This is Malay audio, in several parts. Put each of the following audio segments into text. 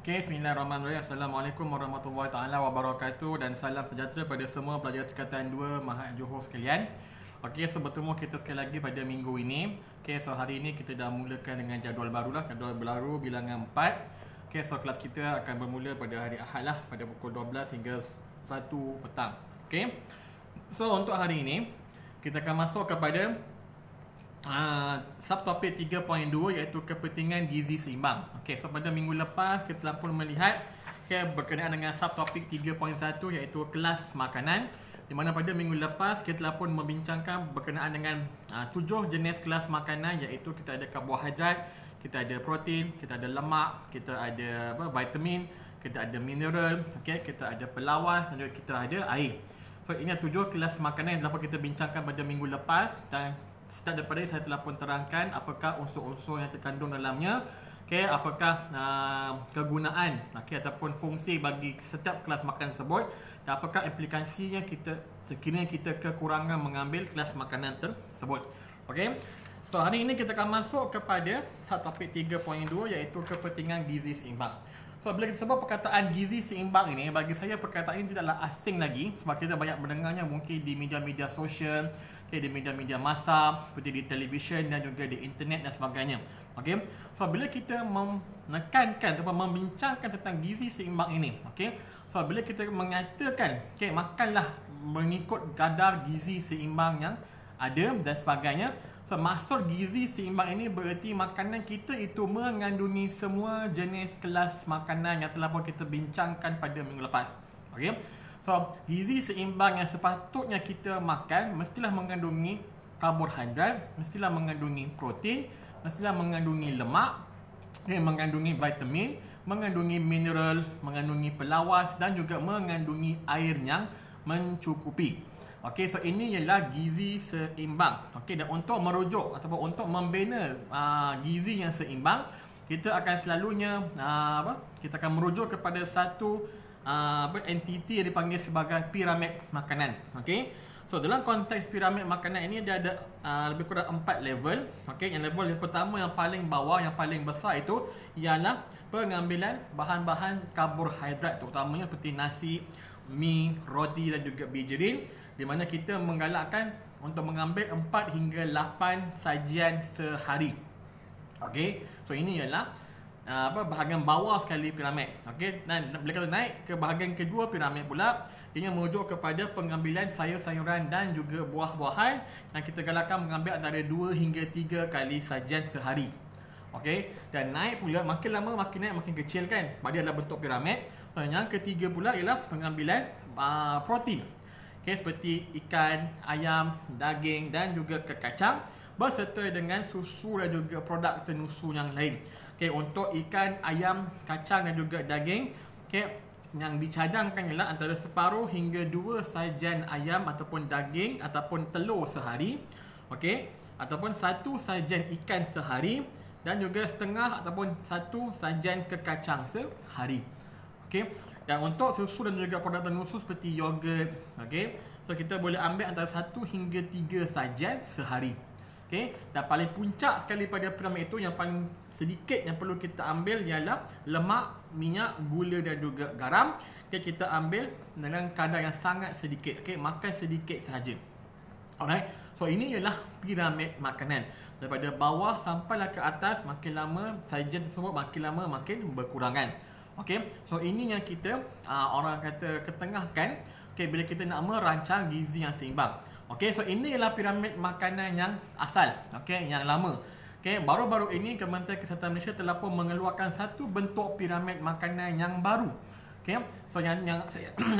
Okay, Bismillahirrahmanirrahim. Assalamualaikum warahmatullahi taala wabarakatuh dan salam sejahtera pada semua pelajar tingkatan 2 Mahat Johor sekalian. Okay, so bertemu kita sekali lagi pada minggu ini. Okay, so hari ini kita dah mulakan dengan jadual barulah, jadual baru bilangan 4. Okay, so kelas kita akan bermula pada hari Ahad lah, pada pukul 12 hingga 1 petang. Okay, so untuk hari ini kita akan masuk kepada subtopik 3.2 iaitu kepentingan gizi seimbang. Okey, so pada minggu lepas kita telah pun melihat berkenaan dengan subtopik 3.1 iaitu kelas makanan, di mana pada minggu lepas kita telah pun membincangkan berkenaan dengan 7 jenis kelas makanan, iaitu kita ada karbohidrat, kita ada protein, kita ada lemak, kita ada vitamin, kita ada mineral, okey, kita ada pelawas dan juga kita ada air. So ini 7 kelas makanan yang telah pun kita bincangkan pada minggu lepas, dan start daripada ini saya telah pun terangkan apakah unsur-unsur yang terkandung dalamnya, okay, apakah kegunaan, okay, ataupun fungsi bagi setiap kelas makanan tersebut, dan apakah implikasinya kita sekiranya kita kekurangan mengambil kelas makanan tersebut. Okay. So hari ini kita akan masuk kepada subtopik 3.2 iaitu kepentingan gizi seimbang. So bila kita sebut perkataan gizi seimbang ini, bagi saya perkataan ini tidaklah asing lagi, sebab kita banyak mendengarnya mungkin di media-media sosial, okay, di media-media massa, seperti di televisyen dan juga di internet dan sebagainya. Okay. So bila kita menekankan atau membincangkan tentang gizi seimbang ini, okay, so bila kita mengatakan, okay, makanlah mengikut kadar gizi seimbang yang ada dan sebagainya, so maksud gizi seimbang ini bererti makanan kita itu mengandungi semua jenis kelas makanan yang telah pun kita bincangkan pada minggu lepas. Okay. So gizi seimbang yang sepatutnya kita makan mestilah mengandungi karbohidrat, mestilah mengandungi protein, mestilah mengandungi lemak, mengandungi vitamin, mengandungi mineral, mengandungi pelawas dan juga mengandungi air yang mencukupi. Okey, so ini ialah gizi seimbang. Okey, dan untuk merujuk ataupun untuk membina gizi yang seimbang, kita akan selalunya kita akan merujuk kepada satu entiti yang dipanggil sebagai piramid makanan. Okey. So dalam konteks piramid makanan ini dia ada lebih kurang 4 level. Okey, yang level yang pertama yang paling bawah, yang paling besar itu ialah pengambilan bahan-bahan karbohidrat, terutamanya seperti nasi, mi, roti dan juga bijirin, di mana kita menggalakkan untuk mengambil 4 hingga 8 sajian sehari. Okey, so ini ialah bahagian bawah sekali piramid. Okey, dan bila kita naik ke bahagian kedua piramid pula, ia merujuk kepada pengambilan sayur-sayuran dan juga buah-buahan, dan kita galakkan mengambil antara 2 hingga 3 kali sajian sehari. Okey, dan naik pula makin lama makin naik makin kecil kan, dia adalah bentuk piramid. So, yang ketiga pula ialah pengambilan protein. Okay, seperti ikan, ayam, daging dan juga kacang, berserta dengan susu dan juga produk tenusu yang lain. Okay, untuk ikan, ayam, kacang dan juga daging, okay, yang dicadangkan ialah antara separuh hingga 2 sajian ayam ataupun daging ataupun telur sehari, okay, ataupun 1 sajian ikan sehari dan juga setengah ataupun 1 sajian kekacang sehari. Okay. Dan untuk susu dan juga produk tenusu seperti yogurt, okay, so kita boleh ambil antara 1 hingga 3 sajian sehari. Okay. Dan paling puncak sekali pada piramid itu, yang paling sedikit yang perlu kita ambil ialah lemak, minyak, gula dan juga garam. Okay, kita ambil dengan kadar yang sangat sedikit. Okay, makan sedikit sahaja. Alright. So ini ialah piramid makanan. Daripada bawah sampailah ke atas, makin lama sajian tersebut makin lama makin berkurangan. Okey, so ini yang kita orang kata ketengahkan, okey, bila kita nak merancang gizi yang seimbang. Okey, so ini ialah piramid makanan yang asal, okey, yang lama. Okey, baru-baru ini Kementerian Kesihatan Malaysia telah pun mengeluarkan satu bentuk piramid makanan yang baru. Okey, so yang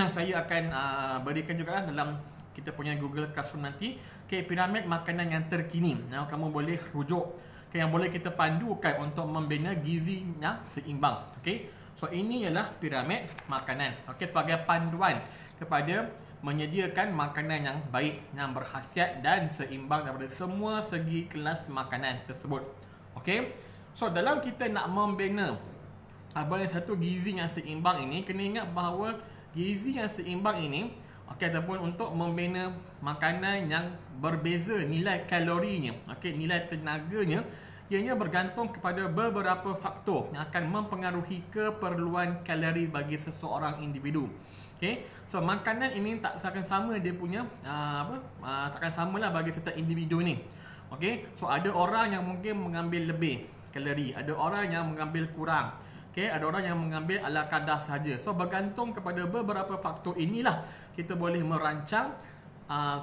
saya akan berikan juga dalam kita punya Google Classroom nanti. Okey, piramid makanan yang terkini yang kamu boleh rujuk, okay, yang boleh kita pandukan untuk membina gizi yang seimbang. Okey. So ini ialah piramid makanan, okey, sebagai panduan kepada menyediakan makanan yang baik, yang berkhasiat dan seimbang daripada semua segi kelas makanan tersebut. Okey. So dalam kita nak membina satu gizi yang seimbang ini, kena ingat bahawa gizi yang seimbang ini, okey, ataupun untuk membina makanan yang berbeza nilai kalorinya, okey, nilai tenaganya, ianya bergantung kepada beberapa faktor yang akan mempengaruhi keperluan kalori bagi seseorang individu. Okay, so makanan ini tak akan sama dia punya takkan samalah bagi setiap individu ni. Okay, so ada orang yang mungkin mengambil lebih kalori, ada orang yang mengambil kurang. Okay, ada orang yang mengambil ala kadar saja. So bergantung kepada beberapa faktor inilah kita boleh merancang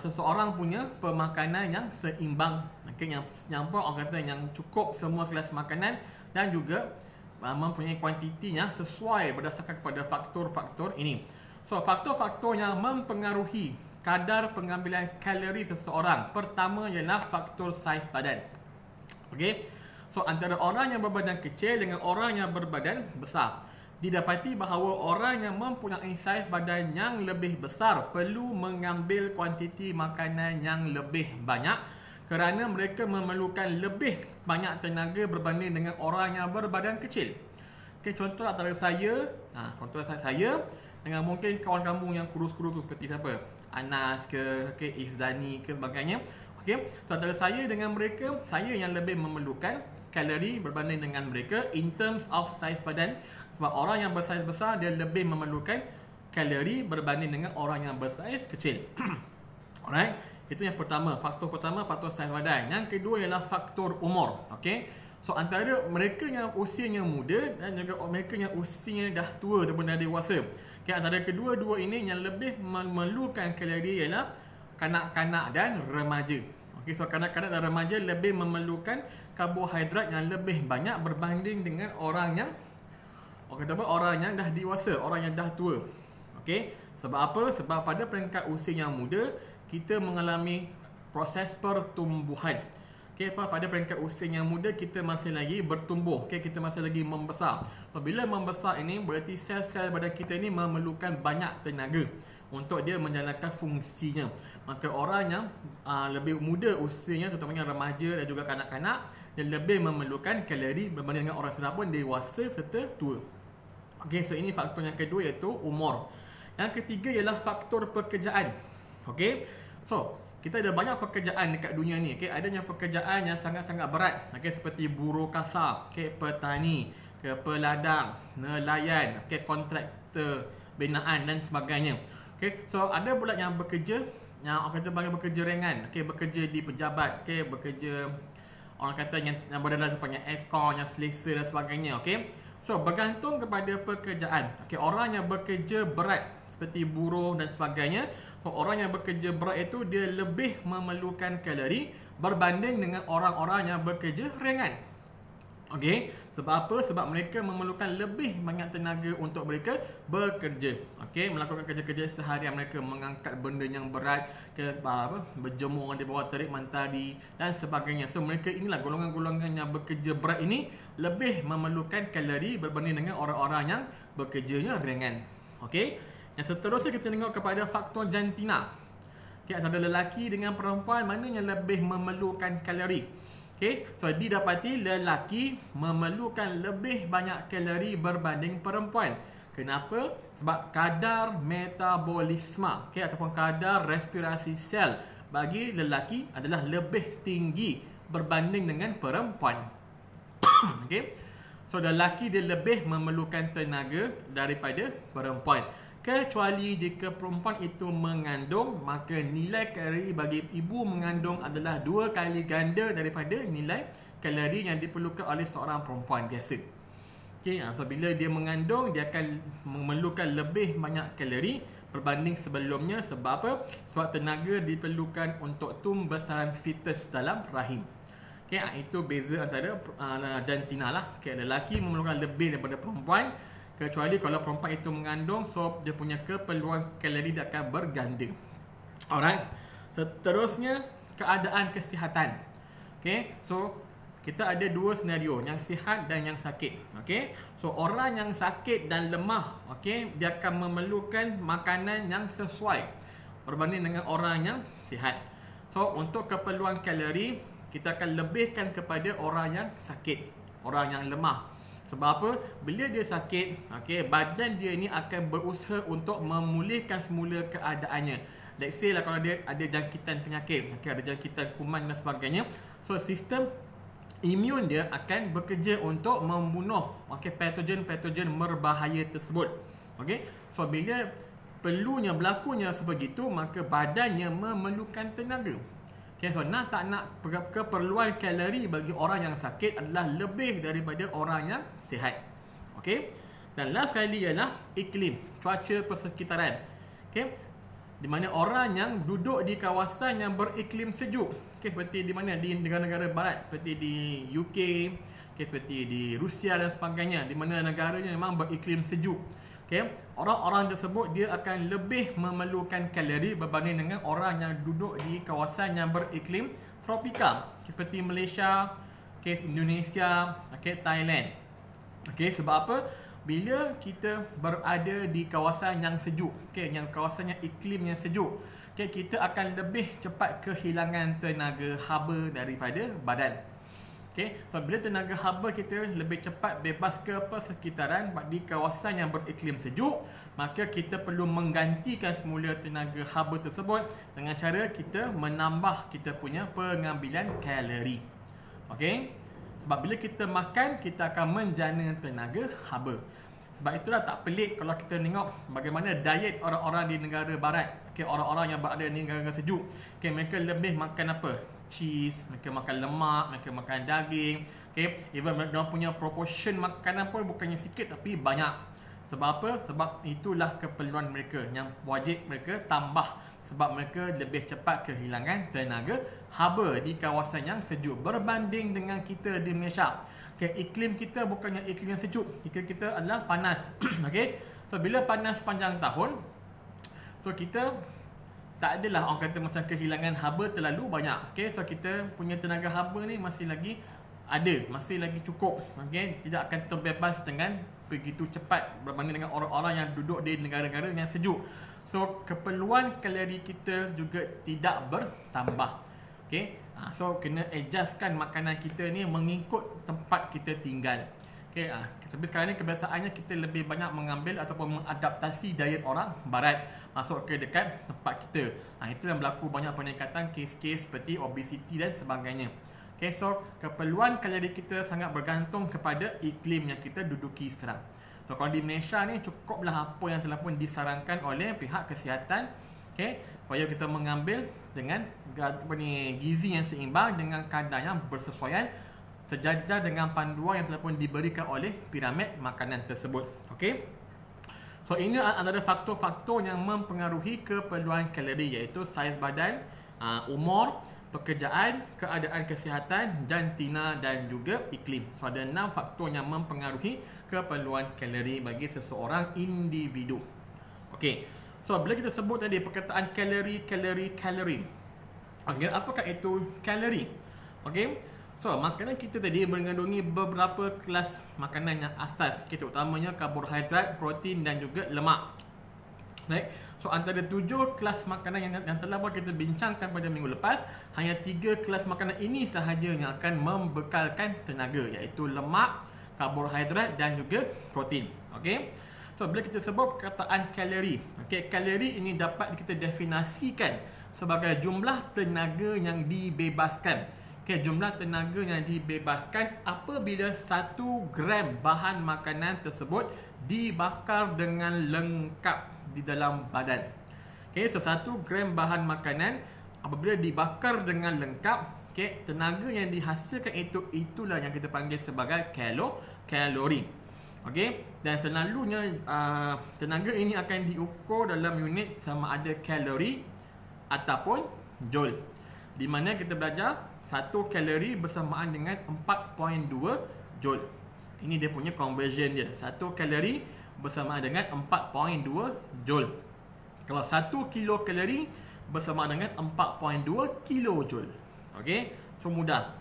seseorang punya pemakanan yang seimbang, okay, yang orang kata yang cukup semua kelas makanan dan juga mempunyai kuantiti yang sesuai berdasarkan kepada faktor-faktor ini. So faktor-faktor yang mempengaruhi kadar pengambilan kalori seseorang, pertama ialah faktor saiz badan. Okay, so antara orang yang berbadan kecil dengan orang yang berbadan besar, didapati bahawa orang yang mempunyai saiz badan yang lebih besar perlu mengambil kuantiti makanan yang lebih banyak kerana mereka memerlukan lebih banyak tenaga berbanding dengan orang yang berbadan kecil. Okay, contoh antara saya, contoh saya dengan mungkin kawan kamu yang kurus-kurus seperti siapa? Anas ke Izdani ke sebagainya. Okay, so antara saya dengan mereka, saya yang lebih memerlukan kalori berbanding dengan mereka in terms of saiz badan. Sebab orang yang bersaiz besar dia lebih memerlukan kalori berbanding dengan orang yang bersaiz kecil. Alright, itu yang pertama, faktor saiz badan. Yang kedua ialah faktor umur. Okey, so antara mereka yang usianya muda dan juga mereka yang usianya dah tua ataupun dah dewasa, okay, antara kedua-dua ini yang lebih memerlukan kalori ialah kanak-kanak dan remaja. Okey, so kanak-kanak dan remaja lebih memerlukan karbohidrat yang lebih banyak berbanding dengan orang yang orang yang dah dewasa, orang yang dah tua. Okey, sebab apa? Sebab pada peringkat usia yang muda kita mengalami proses pertumbuhan. Okey, pada peringkat usia yang muda kita masih lagi bertumbuh. Okey, kita masih lagi membesar. Apabila membesar ini berarti sel-sel badan kita ini memerlukan banyak tenaga untuk dia menjalankan fungsinya. Maka orang yang lebih muda usianya, terutamanya remaja dan juga kanak-kanak, dia lebih memerlukan kalori berbanding dengan orang yang pun dewasa serta tua. Okey, so ini faktor yang kedua iaitu umur. Yang ketiga ialah faktor pekerjaan. Okey, so kita ada banyak pekerjaan dekat dunia ni. Okey, adanya pekerjaan yang sangat-sangat berat. Okey, seperti buruh kasar, okey, petani, peladang, nelayan, okey, kontraktor binaan dan sebagainya. Okey, so ada pula yang bekerja yang orang kata bagi bekerja ringan. Okey, bekerja di pejabat, okey, bekerja orang kata yang berada depannya aircon, yang selesa dan sebagainya. Okey, so bergantung kepada pekerjaan. Okey, orang yang bekerja berat seperti buruh dan sebagainya, so orang yang bekerja berat itu dia lebih memerlukan kalori berbanding dengan orang-orang yang bekerja ringan. Okey, sebab apa? Sebab mereka memerlukan lebih banyak tenaga untuk mereka bekerja. Okey, melakukan kerja-kerja seharian mereka, mengangkat benda yang berat, berjemur di bawah terik matahari dan sebagainya. So mereka inilah golongan-golongan yang bekerja berat ini lebih memerlukan kalori berbanding dengan orang-orang yang bekerjanya ringan. Okey, yang seterusnya kita tengok kepada faktor jantina. Okey, antara lelaki dengan perempuan mana yang lebih memerlukan kalori? Okay, so didapati lelaki memerlukan lebih banyak kalori berbanding perempuan. Kenapa? Sebab kadar metabolisme, okay, ataupun kadar respirasi sel bagi lelaki adalah lebih tinggi berbanding dengan perempuan. Okay, so lelaki dia lebih memerlukan tenaga daripada perempuan. Kecuali jika perempuan itu mengandung, maka nilai kalori bagi ibu mengandung adalah 2 kali ganda daripada nilai kalori yang diperlukan oleh seorang perempuan biasa. Okay, so bila dia mengandung, dia akan memerlukan lebih banyak kalori berbanding sebelumnya. Sebab apa? Sebab tenaga diperlukan untuk pembesaran fetus dalam rahim. Okay, itu beza antara jantina lah. Okay, lelaki memerlukan lebih daripada perempuan. Kecuali kalau perempuan itu mengandung, so dia punya keperluan kalori dia akan berganda. Alright. Seterusnya, keadaan kesihatan. Okay, so kita ada dua senario, yang sihat dan yang sakit. Okay, so orang yang sakit dan lemah, okay, dia akan memerlukan makanan yang sesuai berbanding dengan orang yang sihat. So untuk keperluan kalori, kita akan lebihkan kepada orang yang sakit, orang yang lemah. Sebab apa? Bila dia sakit, okay, badan dia ni akan berusaha untuk memulihkan semula keadaannya. Let's say lah kalau dia ada jangkitan penyakit, okay, ada jangkitan kuman dan sebagainya. So sistem imun dia akan bekerja untuk membunuh patogen-patogen berbahaya tersebut. Okey, so bila perlunya berlakunya sebegitu, maka badannya memerlukan tenaga. Okey, so nak tak nak, keperluan kalori bagi orang yang sakit adalah lebih daripada orang yang sihat. Okey, dan last sekali ialah iklim, cuaca persekitaran. Okey, di mana orang yang duduk di kawasan yang beriklim sejuk, seperti di mana, di negara-negara barat, seperti di UK, seperti di Rusia dan sebagainya, di mana negaranya memang beriklim sejuk. Orang-orang tersebut dia akan lebih memerlukan kalori berbanding dengan orang yang duduk di kawasan yang beriklim tropika, seperti Malaysia, Indonesia, Thailand. Sebab apa? Bila kita berada di kawasan yang sejuk, yang kawasan yang iklim yang sejuk, kita akan lebih cepat kehilangan tenaga haba daripada badan. So bila tenaga haba kita lebih cepat bebas ke persekitaran di kawasan yang beriklim sejuk, maka kita perlu menggantikan semula tenaga haba tersebut dengan cara kita menambah kita punya pengambilan kalori. Sebab bila kita makan, kita akan menjana tenaga haba. Sebab itulah tak pelik kalau kita tengok bagaimana diet orang-orang di negara barat, orang-orang yang berada di negara sejuk, mereka lebih makan apa? Cheese, mereka makan lemak, mereka makan daging. Even mereka punya proportion makanan pun bukannya sikit tapi banyak. Sebab apa? Sebab itulah keperluan mereka yang wajib mereka tambah, sebab mereka lebih cepat kehilangan tenaga haba di kawasan yang sejuk berbanding dengan kita di Malaysia. Iklim kita bukannya iklim yang sejuk, iklim kita adalah panas. So bila panas sepanjang tahun, so kita tak adalah orang kata macam kehilangan haba terlalu banyak. So kita punya tenaga haba ni masih lagi ada, masih lagi cukup. Tidak akan terbebas dengan begitu cepat berbanding dengan orang-orang yang duduk di negara-negara yang sejuk. So keperluan kalori kita juga tidak bertambah. So kena adjustkan makanan kita ni mengikut tempat kita tinggal. Tapi sekarang ni kebiasaannya kita lebih banyak mengambil ataupun mengadaptasi diet orang barat masuk ke dekat tempat kita. Itu yang berlaku banyak peningkatan kes-kes seperti obesiti dan sebagainya. So keperluan kalori kita sangat bergantung kepada iklim yang kita duduki sekarang. So kalau di Malaysia ni cukuplah apa yang telah pun disarankan oleh pihak kesihatan, supaya kita mengambil dengan gizi yang seimbang dengan kadar yang bersesuaian sejajar dengan panduan yang telah pun diberikan oleh piramid makanan tersebut. So ini antara faktor-faktor yang mempengaruhi keperluan kalori, iaitu saiz badan, umur, pekerjaan, keadaan kesihatan, jantina dan juga iklim. So ada 6 faktor yang mempengaruhi keperluan kalori bagi seseorang individu. So bila kita sebut tadi perkataan kalori. Apakah itu kalori? So makanan kita tadi mengandungi beberapa kelas makanan yang asas, utamanya karbohidrat, protein dan juga lemak. So antara 7 kelas makanan yang telah kita bincangkan pada minggu lepas, hanya 3 kelas makanan ini sahaja yang akan membekalkan tenaga, iaitu lemak, karbohidrat dan juga protein. So bila kita sebut perkataan kalori, kalori ini dapat kita definisikan sebagai jumlah tenaga yang dibebaskan. Jumlah tenaga yang dibebaskan apabila 1 gram bahan makanan tersebut dibakar dengan lengkap di dalam badan. So 1 gram bahan makanan apabila dibakar dengan lengkap, tenaga yang dihasilkan itulah yang kita panggil sebagai kalori. Dan selalunya tenaga ini akan diukur dalam unit sama ada kalori ataupun joule, di mana kita belajar 1 kalori bersamaan dengan 4.2 joule. Ini dia punya conversion dia. 1 kalori bersamaan dengan 4.2 joule. Kalau 1 kilokalori bersamaan dengan 4.2 kilojoule. So mudah.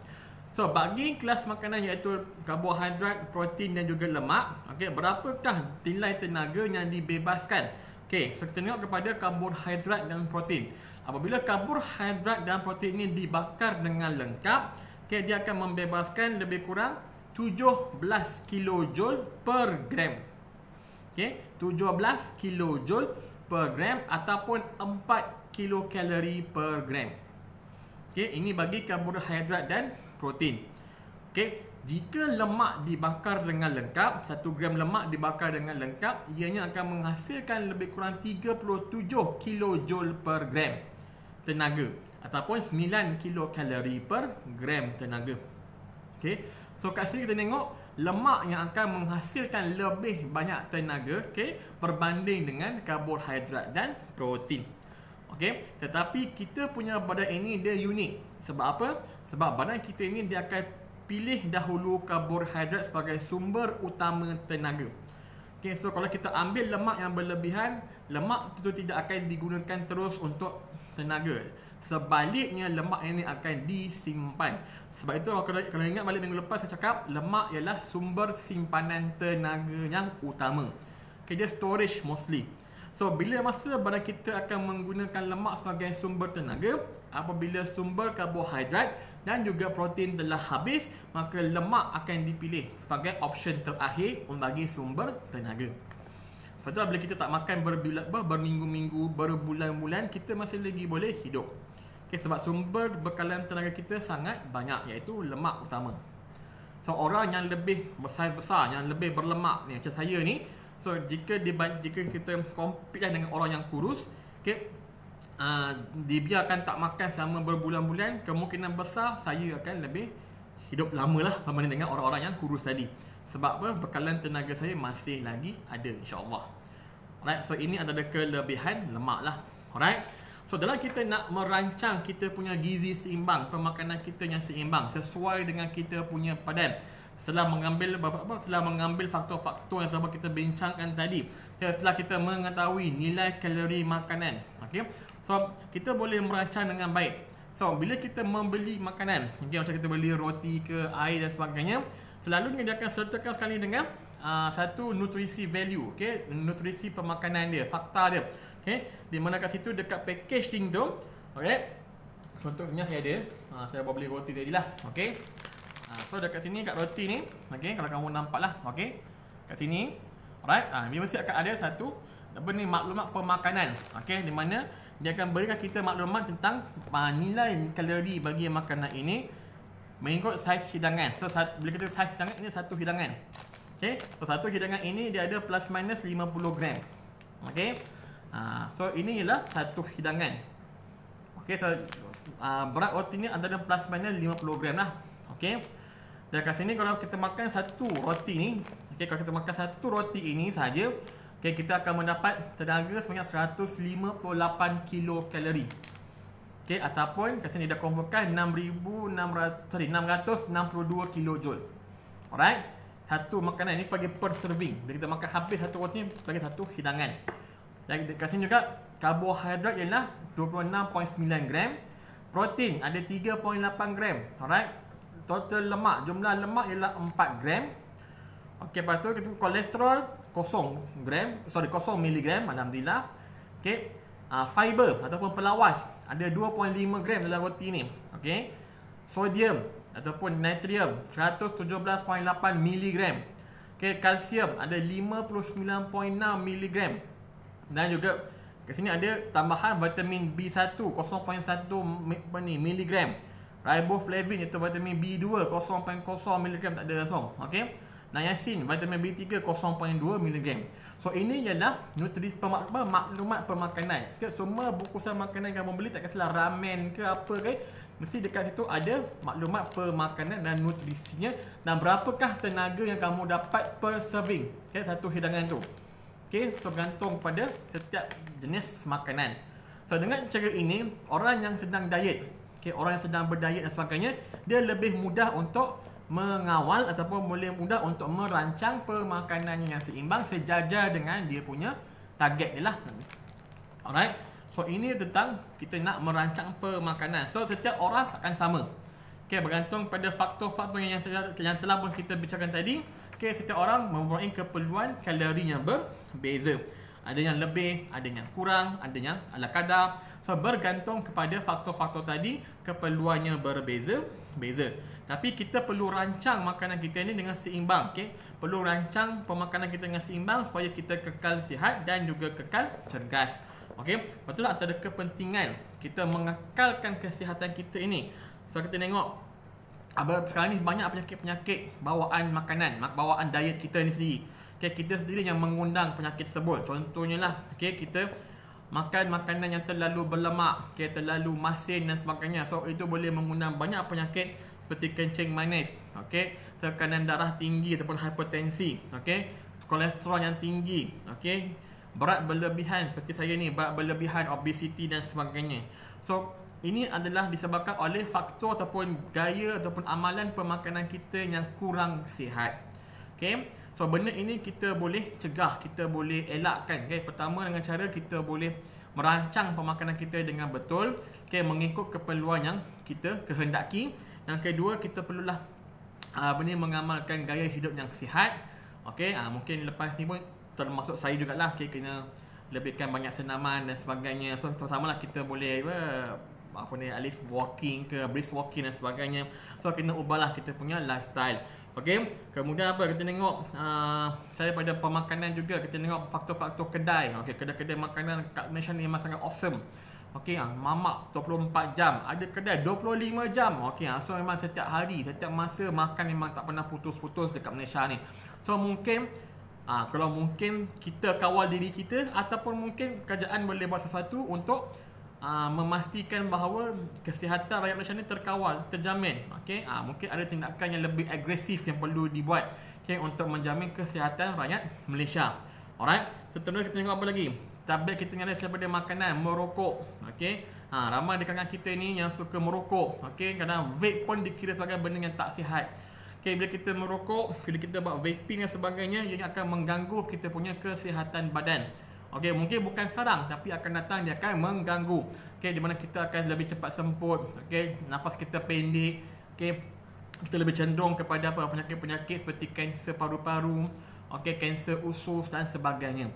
So bagi kelas makanan iaitu karbohidrat, protein dan juga lemak, berapakah nilai tenaga yang dibebaskan? So kita tengok kepada karbohidrat dan protein. Apabila karbohidrat dan protein ini dibakar dengan lengkap, dia akan membebaskan lebih kurang 17 kilojoule per gram. 17 kilojoule per gram ataupun 4 kilokalori per gram. Ini bagi karbohidrat dan protein. Okey, jika lemak dibakar dengan lengkap, 1 gram lemak dibakar dengan lengkap, ianya akan menghasilkan lebih kurang 37 kilojoule per gram tenaga ataupun 9 kilokalori per gram tenaga. Okey, so kat sini kita tengok lemak yang akan menghasilkan lebih banyak tenaga, okey, berbanding dengan karbohidrat dan protein. Okey, tetapi kita punya badan ini dia unik. Sebab apa? Sebab badan kita ini dia akan pilih dahulu karbohidrat sebagai sumber utama tenaga. Okey, so kalau kita ambil lemak yang berlebihan, lemak itu tidak akan digunakan terus untuk tenaga. Sebaliknya lemak ini akan disimpan. Sebab itu kalau ingat balik minggu lepas saya cakap lemak ialah sumber simpanan tenaga yang utama. Okay, dia storage mostly. So bila masa badan kita akan menggunakan lemak sebagai sumber tenaga, apabila sumber karbohidrat dan juga protein telah habis, maka lemak akan dipilih sebagai option terakhir bagi sumber tenaga. Sebab itulah bila kita tak makan berminggu-minggu, berbulan-bulan, kita masih lagi boleh hidup. Okay, sebab sumber bekalan tenaga kita sangat banyak, iaitu lemak utama. So orang yang lebih besar, yang lebih berlemak ni, macam saya ni, so jika kita compare dengan orang yang kurus, okay, dibiarkan tak makan selama berbulan-bulan, kemungkinan besar saya akan lebih hidup lama lah berbanding dengan orang-orang yang kurus tadi. Sebab apa? Bekalan tenaga saya masih lagi ada, insyaAllah. Alright, so ini adalah kelebihan lemak lah. Alright, so dalam kita nak merancang kita punya gizi seimbang, pemakanan kita yang seimbang sesuai dengan kita punya badan, setelah mengambil faktor-faktor yang telah kita bincangkan tadi, setelah kita mengetahui nilai kalori makanan, okay, so kita boleh merancang dengan baik. So bila kita membeli makanan, okay, macam kita beli roti ke air dan sebagainya, selalunya dia akan sertakan sekali dengan satu nutrisi value, okay, nutrisi pemakanan dia, fakta dia, okay, di mana kat situ dekat packaging tu, okay, contohnya saya ada, saya bawa beli roti tadi lah, okay. So dekat sini kat roti ni, okay, kalau kamu nampak lah, okay, kat sini, alright, dia mesti akan ada satu apa ni, maklumat pemakanan, okay, di mana dia akan berikan kita maklumat tentang nilai kalori bagi makanan ini mengikut saiz hidangan. So bila kita saiz hidangan, ini satu hidangan, okay, so satu hidangan ini dia ada plus minus 50 gram, okay. So ini ialah satu hidangan, okay, so berat roti ni adalah plus minus 50 gram lah, okay. Dan kat sini kalau kita makan satu roti ni, okay, kalau kita makan satu roti ini saja, okay, kita akan mendapat tenaga sebanyak 158 kilokalori, okay, ataupun kat sini dah konvertkan 662 kilojoule. Alright, satu makanan ni bagi per serving. Bila kita makan habis satu roti ni bagi satu hidangan. Dan kat sini juga karbohidrat ialah 26.9 gram, protein ada 3.8 gram. Alright, total lemak, jumlah lemak ialah 4 gram. Okey, lepas tu kita kolesterol 0 miligram, alhamdulillah. Okey, fiber ataupun pelawas ada 2.5 gram dalam roti ni. Okey, sodium ataupun natrium 117.8 miligram. Okey, kalsium ada 59.6 miligram. Dan juga kat sini ada tambahan vitamin B1 0.1 miligram. Riboflavin iaitu vitamin B2 0.0 miligram, tak ada langsung. Okey, niacin vitamin B3 0.2 miligram. So ini ialah maklumat pemakanan. Semua bungkusan makanan yang kamu beli, tak kisahlah ramen ke apa ke, mesti dekat situ ada maklumat pemakanan dan nutrisinya dan berapakah tenaga yang kamu dapat per serving, okay, satu hidangan tu. Okay, so bergantung pada setiap jenis makanan. So dengan cara ini, orang yang sedang diet, okay, orang yang sedang berdiet dan sebagainya, dia lebih mudah untuk mengawal ataupun boleh mudah untuk merancang pemakanannya yang seimbang sejajar dengan dia punya target dia lah. Alright, so ini tentang kita nak merancang pemakanan. So setiap orang takkan sama, okay, bergantung pada faktor-faktor yang telah pun kita bicarakan tadi. Okay, setiap orang mempunyai keperluan kalori yang berbeza. Ada yang lebih, ada yang kurang, ada yang ala kadar. So bergantung kepada faktor-faktor tadi, keperluannya berbeza-beza. Tapi kita perlu rancang makanan kita ni dengan seimbang, okay? Perlu rancang pemakanan kita dengan seimbang supaya kita kekal sihat dan juga kekal cergas. Okay? Betul tak, antara kepentingan kita mengekalkan kesihatan kita ini. So kita tengok sekarang ni banyak penyakit-penyakit bawaan makanan, bawaan diet kita ni sendiri. Okay, kita sendiri yang mengundang penyakit tersebut. Contohnya lah, okay, kita makan makanan yang terlalu berlemak, okay, terlalu masin dan sebagainya. So itu boleh mengundang banyak penyakit seperti kencing manis, okay, tekanan darah tinggi ataupun hipertensi, okay, kolesterol yang tinggi, okay, berat berlebihan seperti saya ni, berat berlebihan, obesity dan sebagainya. So ini adalah disebabkan oleh faktor ataupun gaya ataupun amalan pemakanan kita yang kurang sihat. Okay, so benda ini kita boleh cegah, kita boleh elakkan. Okay, pertama dengan cara kita boleh merancang pemakanan kita dengan betul, okay, mengikut keperluan yang kita kehendaki. Yang kedua, kita perlulah mengamalkan gaya hidup yang sihat. Okay, mungkin lepas ni pun termasuk saya jugalah, okay, kena lebihkan banyak senaman dan sebagainya. So sama-sama lah kita boleh at least walking ke, brisk walking dan sebagainya. So kena ubahlah kita punya lifestyle. Okay, kemudian apa kita tengok, saya pada pemakanan juga kita tengok faktor-faktor kedai. Okay, kedai-kedai makanan kat Malaysia ni memang sangat awesome. Okay, mamak 24 jam, ada kedai 25 jam. Okay, so memang setiap hari, setiap masa makan memang tak pernah putus-putus dekat Malaysia ni. So mungkin kalau mungkin kita kawal diri kita, ataupun mungkin kerajaan boleh buat sesuatu untuk memastikan bahawa kesihatan rakyat Malaysia ni terkawal, terjamin. Okay, mungkin ada tindakan yang lebih agresif yang perlu dibuat, okay, untuk menjamin kesihatan rakyat Malaysia. Alright, seterusnya kita tengok apa lagi. Tablet kita yang ada daripada makanan, merokok. Okay, ramai di kalangan kita ni yang suka merokok. Okay, kadang vape pun dikira sebagai benda yang tak sihat. Okay, bila kita merokok, bila kita buat vaping dan sebagainya, ia akan mengganggu kita punya kesihatan badan. Okay, mungkin bukan sekarang, tapi akan datang dia akan mengganggu. Okay, di mana kita akan lebih cepat semput. Okay, nafas kita pendek. Okay, kita lebih cenderung kepada penyakit-penyakit seperti kanser paru-paru, okay, kanser usus dan sebagainya.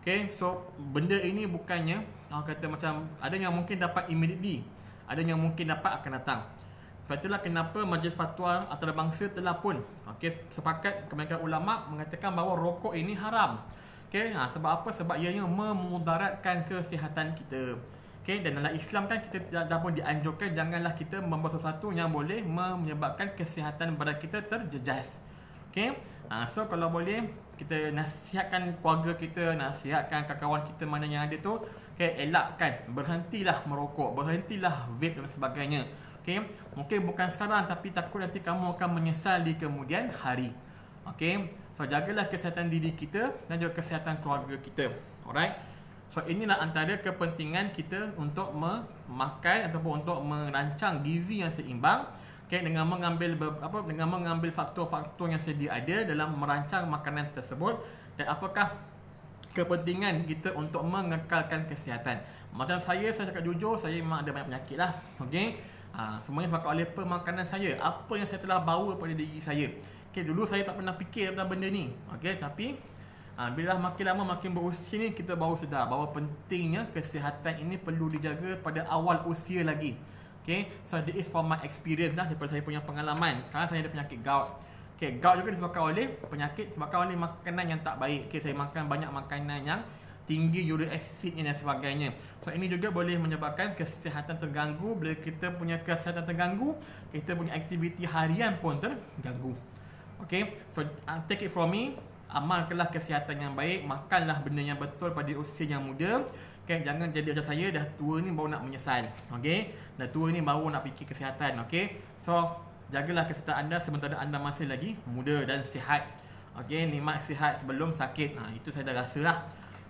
Okay, so benda ini bukannya kata macam ada yang mungkin dapat immediately, ada yang mungkin dapat akan datang. Sebab itulah kenapa Majlis Fatwa Antarabangsa telah pun sepakat, kebanyakan ulama mengatakan bahawa rokok ini haram. Okay, sebab apa? Sebab ianya memudaratkan kesihatan kita. Okay, dan dalam Islam kan kita dah pun dianjurkan janganlah kita membuat sesuatu yang boleh menyebabkan kesihatan badan kita terjejas. Okay, so kalau boleh kita nasihatkan keluarga kita, nasihatkan kawan-kawan kita mana yang ada tu, okay, elakkan, berhentilah merokok, berhentilah vape dan sebagainya. Okay, mungkin bukan sekarang, tapi takut nanti kamu akan menyesal di kemudian hari. Okay, so jagalah kesihatan diri kita dan juga kesihatan keluarga kita. Alright, so inilah antara kepentingan kita untuk memakan ataupun untuk merancang gizi yang seimbang, okay, dengan mengambil faktor-faktor yang sedia ada dalam merancang makanan tersebut, dan apakah kepentingan kita untuk mengekalkan kesihatan. Macam saya cakap jujur, saya memang ada banyak penyakit lah. Okay, semuanya sebabkan oleh pemakanan saya, apa yang saya telah bawa pada diri saya. Okay, dulu saya tak pernah fikir tentang benda ni. Okay, tapi bila makin lama makin berusia ni, kita baru sedar bahawa pentingnya kesihatan ini perlu dijaga pada awal usia lagi. Okay, so this is from my experience lah, daripada saya punya pengalaman. Sekarang saya ada penyakit gout. Okay, gout juga disebabkan oleh disebabkan oleh makanan yang tak baik. Okay, saya makan banyak makanan yang tinggi uric acid dan sebagainya. So ini juga boleh menyebabkan kesihatan terganggu. Bila kita punya kesihatan terganggu, kita punya aktiviti harian pun terganggu. Okay, so take it from me, amalkanlah kesihatan yang baik, makanlah benda yang betul pada usia yang muda. Okay, jangan jadi macam saya, dah tua ni baru nak menyesal. Okay, dah tua ni baru nak fikir kesihatan. Okay, so jagalah kesihatan anda sementara anda masih lagi muda dan sihat. Okay, nikmat sihat sebelum sakit. Itu saya dah rasa lah.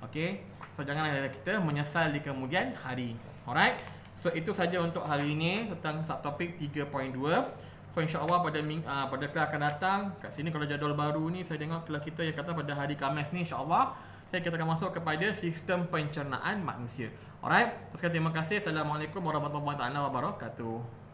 Okay, so janganlah kita menyesal di kemudian hari. Alright, so itu saja untuk hari ini tentang subtopik 3.2. So insyaAllah pada kelas akan datang kat sini, kalau jadual baru ni saya tengok kelas kita yang kata pada hari Khamis ni, insyaAllah kita akan masuk kepada sistem pencernaan manusia. Alright, terima kasih. Assalamualaikum warahmatullahi wabarakatuh.